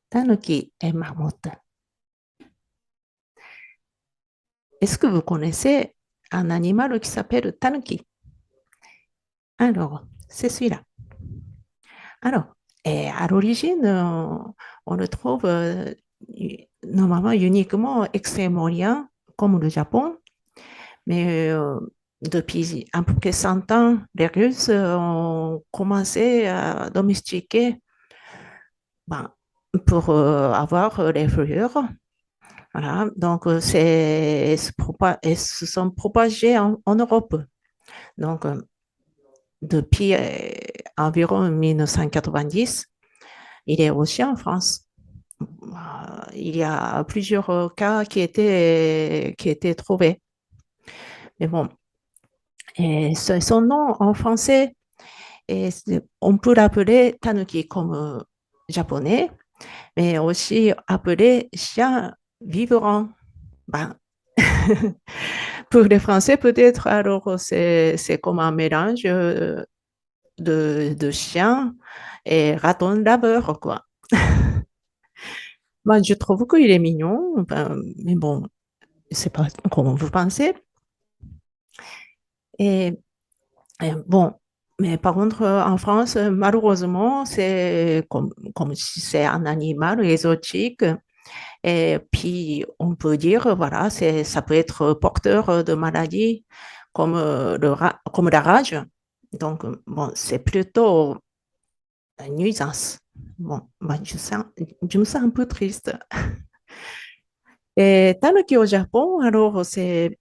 Tanuki et marmotte. Est-ce que vous connaissez un animal qui s'appelle tanuki? Alors, c'est celui-là. Alors, et à l'origine, on le trouve normalement uniquement extrême-orient, comme le Japon, mais depuis à peu près 100 ans, les Russes ont commencé à domestiquer ben, pour avoir les fourrures. Voilà, donc elles se sont propagées en Europe. Donc, depuis environ 1990, il est aussi en France. Il y a plusieurs cas qui étaient trouvés. Mais bon, et son nom en français, on peut l'appeler tanuki comme japonais, mais aussi appelé chien vivant. Ben, pour les Français, peut-être, alors c'est comme un mélange de chien et raton laveur, quoi. Moi, je trouve qu'il est mignon, ben, mais bon, c'est pas comme vous pensez. Et, et bon, mais par contre, en France, malheureusement, c'est comme si c'est un animal exotique. Et puis, on peut dire, voilà, ça peut être porteur de maladies comme, comme la rage. Donc, bon, c'est plutôt une nuisance. Bon, moi, je me sens un peu triste. Et Tanuki au Japon, alors, c'est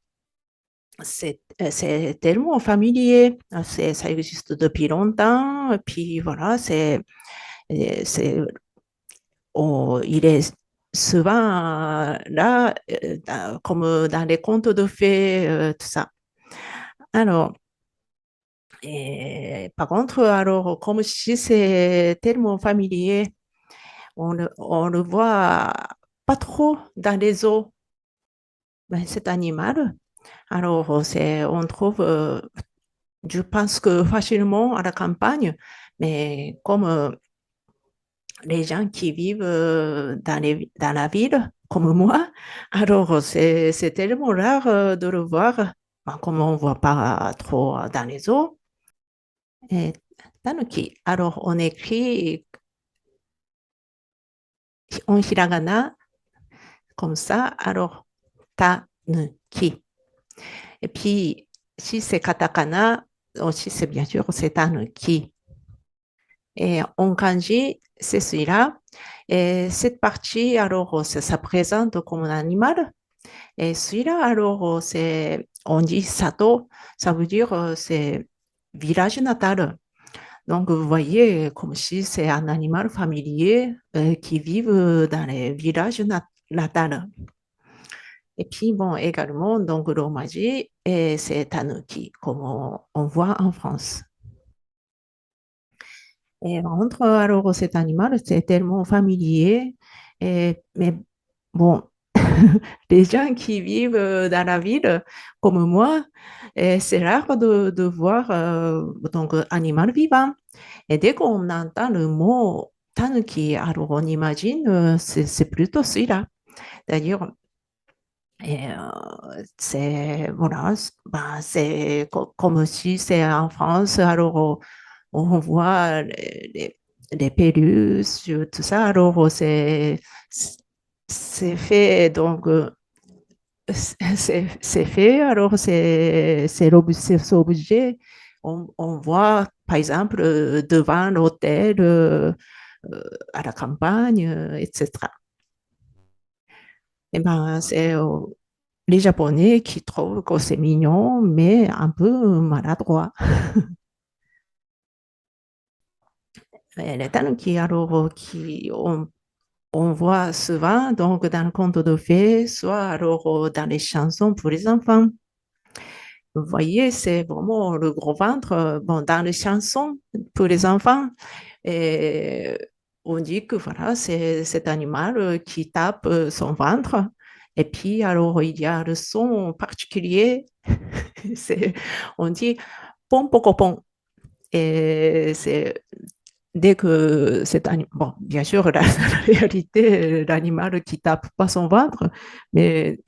tellement familier. Ça existe depuis longtemps. Et puis, voilà, c'est, il est souvent là, comme dans les contes de fées, tout ça. Alors, par contre, alors, comme si c'est tellement familier, on le voit pas trop dans les eaux, ben, cet animal. Alors, on trouve, je pense que facilement à la campagne, mais comme les gens qui vivent dans la ville, comme moi, alors c'est tellement rare de le voir, ben, comme on ne voit pas trop dans les eaux. Et tanuki, alors on écrit en hiragana comme ça, alors tanuki. Et puis, si c'est katakana, aussi c'est bien sûr, c'est tanuki. Et en kanji, c'est celui-là. Et cette partie, alors, ça présente comme un animal. Et celui-là, alors, on dit sato, ça veut dire c'est village natal. Donc, vous voyez, comme si c'est un animal familier qui vit dans les villages natals. Et puis, bon, également, donc, l'omaji, et c'est tanuki, comme on voit en France. Et entre, alors, cet animal, c'est tellement familier. Mais bon, les gens qui vivent dans la ville, comme moi, c'est rare de voir donc, animal vivant. Et dès qu'on entend le mot tanuki, alors on imagine c'est plutôt celui-là. D'ailleurs, c'est voilà, ben, c'est comme si c'est en France, alors on voit les peluches, tout ça, alors c'est fait, donc c'est fait, alors c'est obligé. On voit, par exemple, devant l'hôtel, à la campagne, etc. Et ben, c'est les Japonais qui trouvent que c'est mignon, mais un peu maladroit. Et les tanuki, alors, on voit souvent donc, dans le conte de fées, soit alors dans les chansons pour les enfants. Vous voyez, c'est vraiment le gros ventre. Bon, dans les chansons pour les enfants, et on dit que voilà, c'est cet animal qui tape son ventre. Et puis, alors, il y a le son particulier. c'est, on dit pom pocopon. Et c'est dès que cet animal, bon, bien sûr, la réalité, l'animal qui tape pas son ventre, mais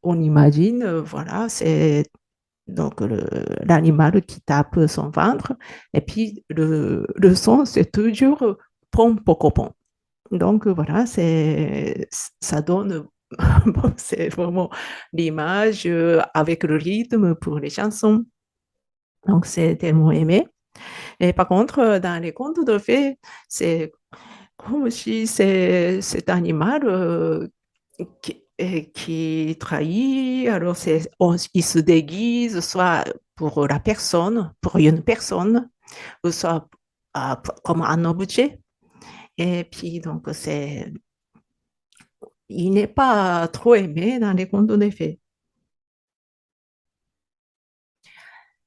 on imagine, voilà, c'est donc l'animal qui tape son ventre, et puis le son, c'est toujours pom pocopom. Donc voilà, ça donne, bon, c'est vraiment l'image avec le rythme pour les chansons. Donc c'est tellement aimé. Et par contre, dans les contes de fées, c'est comme si c'est cet animal qui trahit, alors il se déguise soit pour la personne, pour une personne, ou soit comme un objet. Et puis, donc, il n'est pas trop aimé dans les contes de fées.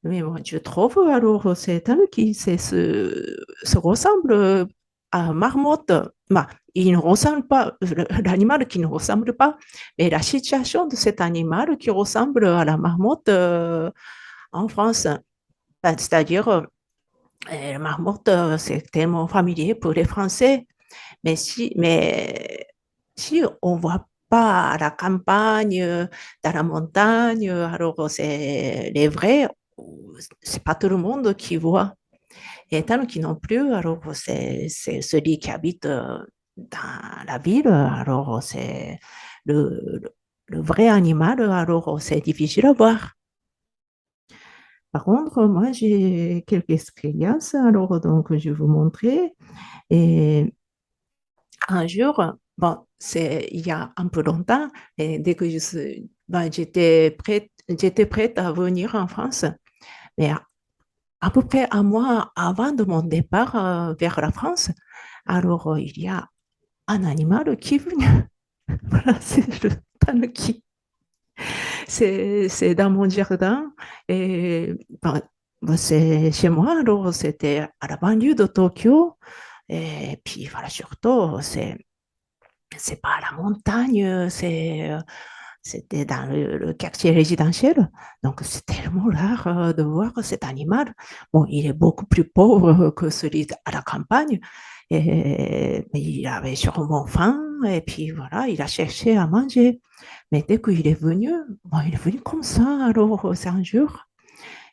Mais moi, je trouve, alors, c'est un qui se ressemble à marmotte. Bah, il ne ressemble pas, l'animal qui ne ressemble pas, mais la situation de cet animal qui ressemble à la marmotte en France. C'est-à-dire, la marmotte, c'est tellement familier pour les Français, mais si on ne voit pas à la campagne, dans la montagne, alors c'est les vrais, c'est pas tout le monde qui voit. Et tant qui non plus, alors c'est celui qui habite dans la ville, alors c'est le, le, le vrai animal, alors c'est difficile à voir. Par contre, moi, j'ai quelques expériences, alors donc je vais vous montrer. Et un jour, bon, c'est il y a un peu longtemps, et dès que ben, j'étais prête à venir en France, mais à peu près un mois avant de mon départ vers la France, alors il y a un animal qui est venu. Voilà, c'est le tanuki. C'est dans mon jardin et ben, c'est chez moi, alors c'était à la banlieue de Tokyo. Et puis voilà, surtout, c'est pas à la montagne, c'était dans le quartier résidentiel. Donc, c'est tellement rare de voir cet animal. Bon, il est beaucoup plus pauvre que celui à la campagne. Mais il avait sûrement faim. Et puis, voilà, il a cherché à manger. Mais dès qu'il est venu, bon, il est venu comme ça. Alors, c'est un jour.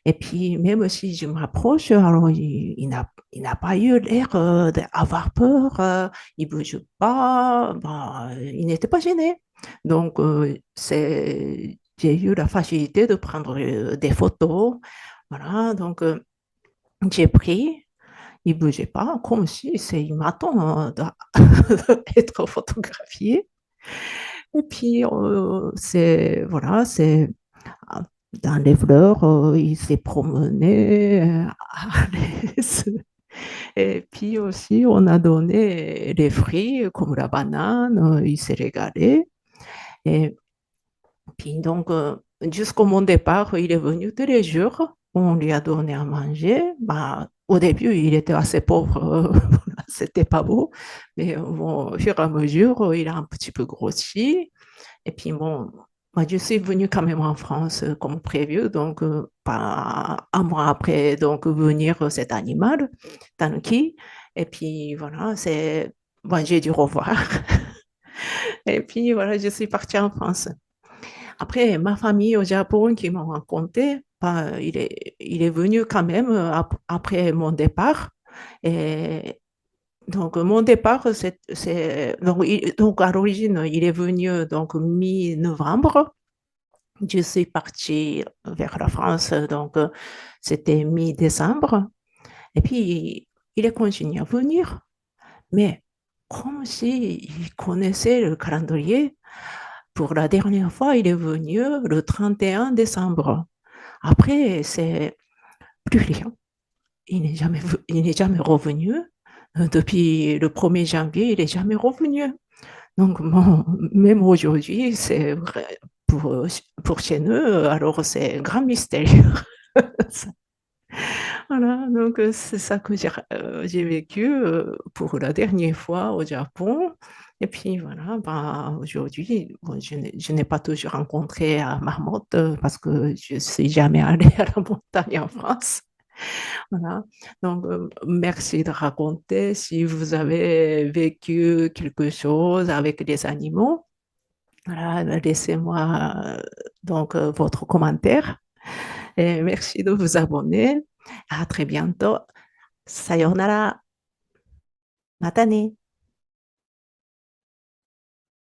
Et puis, même si je m'approche, alors il n'a pas eu l'air d'avoir peur, il ne bouge pas, ben, il n'était pas gêné. Donc, j'ai eu la facilité de prendre des photos. Voilà, donc j'ai pris, il ne bougeait pas, comme si il m'attend d'être photographié. Et puis, voilà, dans les fleurs, il s'est promené à l'aise. Et puis aussi, on a donné les fruits comme la banane, il s'est régalé. Et puis donc, jusqu'au mon départ, il est venu tous les jours. On lui a donné à manger. Bah, au début, il était assez pauvre, c'était pas beau. Mais bon, au fur et à mesure, il a un petit peu grossi. Et puis bon, moi, je suis venue quand même en France comme prévu, donc pas un mois après, donc venir cet animal, Tanuki. Et puis voilà, bon, j'ai dû revoir. Et puis voilà, je suis partie en France. Après, ma famille au Japon qui m'ont raconté, bah, il est venu quand même après mon départ. Et donc, mon départ, donc à l'origine, il est venu donc mi-novembre. Je suis partie vers la France, donc c'était mi-décembre. Et puis, il est continué à venir, mais comme s'il connaissait le calendrier. Pour la dernière fois, il est venu le 31 décembre. Après, c'est plus rien. Il n'est jamais revenu. Depuis le 1er janvier, il n'est jamais revenu. Donc, bon, même aujourd'hui, c'est vrai, pour chez nous, alors c'est un grand mystère. Voilà, donc c'est ça que j'ai vécu pour la dernière fois au Japon. Et puis voilà, ben, aujourd'hui, bon, je n'ai pas toujours rencontré à Marmotte parce que je ne suis jamais allée à la montagne en France. Voilà. Donc, merci de raconter si vous avez vécu quelque chose avec des animaux. Voilà, laissez-moi donc votre commentaire. Et merci de vous abonner. À très bientôt. Sayonara. またね。